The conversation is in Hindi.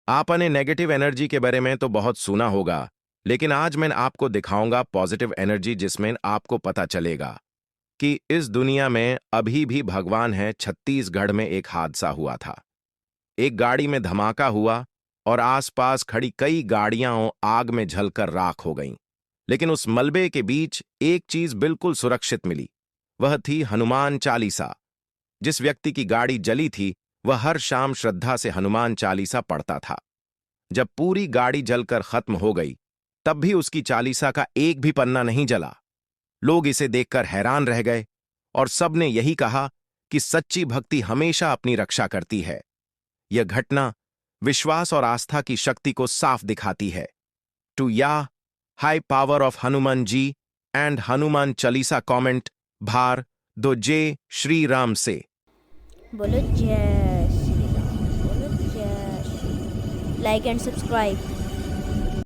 आपने नेगेटिव एनर्जी के बारे में तो बहुत सुना होगा, लेकिन आज मैं आपको दिखाऊंगा पॉजिटिव एनर्जी जिसमें आपको पता चलेगा कि इस दुनिया में अभी भी भगवान है। छत्तीसगढ़ में एक हादसा हुआ था। एक गाड़ी में धमाका हुआ और आसपास खड़ी कई गाड़ियां आग में जलकर राख हो गईं। लेकिन उस मलबे के बीच एक चीज बिल्कुल सुरक्षित मिली। वह थी हनुमान चालीसा। जिस व्यक्ति की गाड़ी जली थी, वह हर शाम श्रद्धा से हनुमान चालीसा पढ़ता था। जब पूरी गाड़ी जलकर खत्म हो गई, तब भी उसकी चालीसा का एक भी पन्ना नहीं जला। लोग इसे देखकर हैरान रह गए और सबने यही कहा कि सच्ची भक्ति हमेशा अपनी रक्षा करती है। यह घटना विश्वास और आस्था की शक्ति को साफ दिखाती है। टू या high power of Hanuman ji and Hanuman Chalisa comment भार दो जय श्री राम से। बोलो जय श्री राम, बोलो जय Shri Ram. Like and subscribe.